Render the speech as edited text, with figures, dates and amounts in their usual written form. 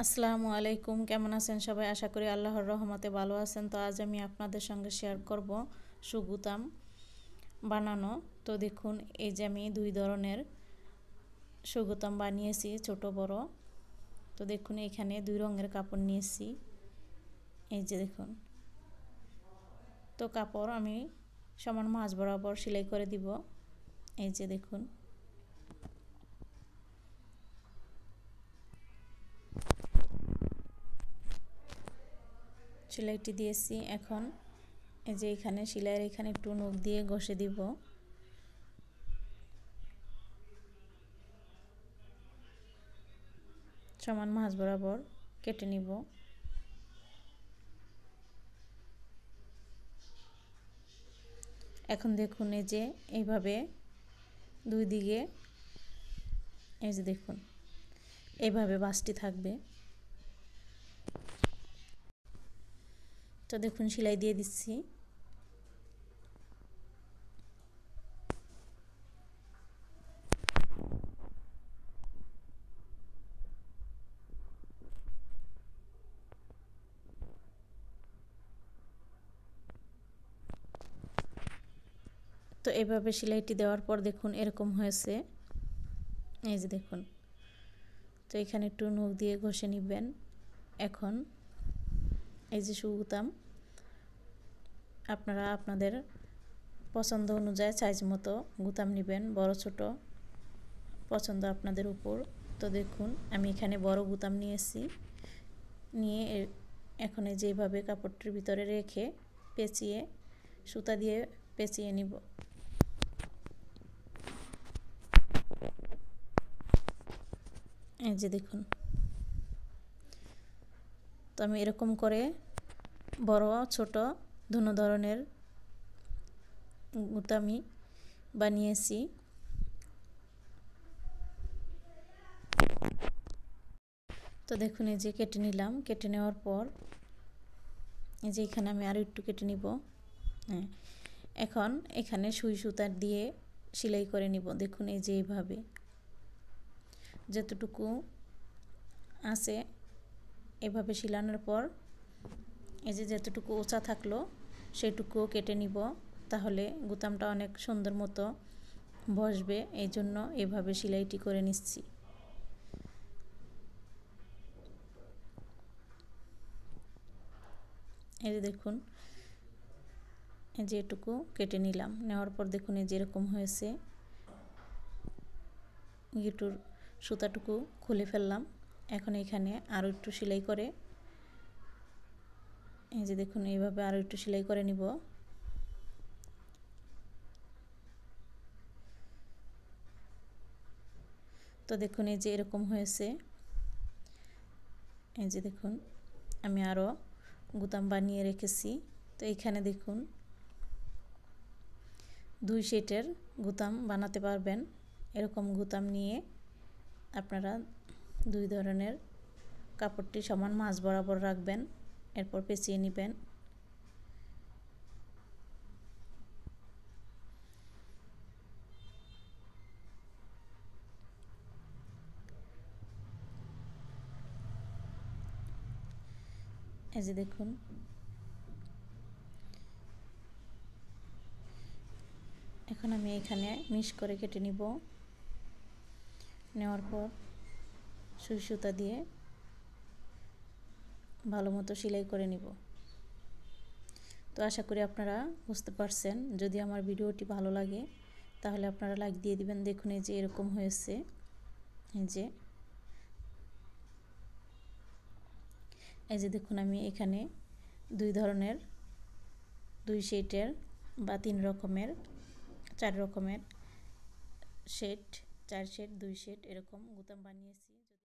আসসালামু আলাইকুম, কেমন আছেন সবাই? আশা করি আল্লাহর রহমতে ভালো আছেন। তো আজ আমি আপনাদের সঙ্গে শেয়ার করব সুগুতাম বানানো। তো দেখুন, এই যে আমি দুই ধরনের সুগুতাম বানিয়েছি, ছোট বড়। তো দেখুন, এখানে দুই রঙের কাপড় নিয়েছি। এই যে দেখুন, তো কাপড় আমি সমান মাঝ বরাবর সেলাই করে দিব। এই যে দেখুন, সেলাইটি দিয়েছি। এখন এই যে এখানে সেলাইয়ের এখানে একটু নখ দিয়ে ঘষে দিব। সমান মাঝ বরাবর কেটে নিব। এখন দেখুন, এই যে এইভাবে দুই দিকে, এই যে দেখুন এইভাবে বাঁশটি থাকবে। তো দেখুন, সেলাই দিয়ে দিচ্ছি। তো এইভাবে সেলাইটি দেওয়ার পর দেখুন এরকম হয়েছে। এই যে দেখুন, তো এখানে একটু নখ দিয়ে ঘষে নেবেন। এখন এই যে সুগুতাম আপনারা আপনাদের পছন্দ অনুযায়ী সাইজ মতো গুতাম নেবেন, বড় ছোট পছন্দ আপনাদের উপর। তো দেখুন, আমি এখানে বড় গুতাম নিয়েছি। নিয়ে এখন এই যেভাবে কাপড়টির ভিতরে রেখে পেঁচিয়ে সুতা দিয়ে পেঁচিয়ে নিব। এই যে দেখুন, তো আমি এরকম করে বড় ছোট দুনো ধরনের গুতামি বানিয়েছি। তো দেখুন, এই যে কেটে নিলাম। কেটে নেওয়ার পর এই যে এখানে আমি আরও একটু কেটে নিব। হ্যাঁ, এখন এখানে সুই সুতা দিয়ে সেলাই করে নিব। দেখুন, এই যে এইভাবে যতটুকু আছে এভাবে সেলানোর পর এই যে যতটুকু ওচা থাকলো সেটুকুও কেটে নিব, তাহলে গুতামটা অনেক সুন্দর মতো বসবে। এই জন্য এভাবে সেলাইটি করে নিচ্ছি। এই যে দেখুন, এই যে এটুকু কেটে নিলাম। নেওয়ার পর দেখুন, এই যে এরকম হয়েছে। গিটুর সুতাটুকু খুলে ফেললাম। এখন এখানে আরও একটু সেলাই করে, এই যে দেখুন এইভাবে আরও একটু সেলাই করে নিব। তো দেখুন, এই যে এরকম হয়েছে। এই যে দেখুন, আমি আরও গুতাম বানিয়ে রেখেছি। তো এইখানে দেখুন, দুই সেটের গুতাম বানাতে পারবেন। এরকম গুতাম নিয়ে আপনারা দুই ধরনের কাপড়টি সমান মাঝ বরাবর রাখবেন, এরপর পেঁচিয়ে নেবেন। এই যে দেখুন, এখন আমি এখানে মিশ করে কেটে নিব। নেওয়ার পর সুই সুতা দিয়ে ভালো মতো সেলাই করে নিব। তো আশা করি আপনারা বুঝতে পারছেন। যদি আমার ভিডিওটি ভালো লাগে তাহলে আপনারা লাইক দিয়ে দিবেন। দেখুন, এই যে এরকম হয়েছে। এই যে দেখুন, আমি এখানে দুই ধরনের, দুই শেডের বা তিন রকমের, চার রকমের শেড, চার শেড, দুই শেড এরকম গুতাম বানিয়েছি।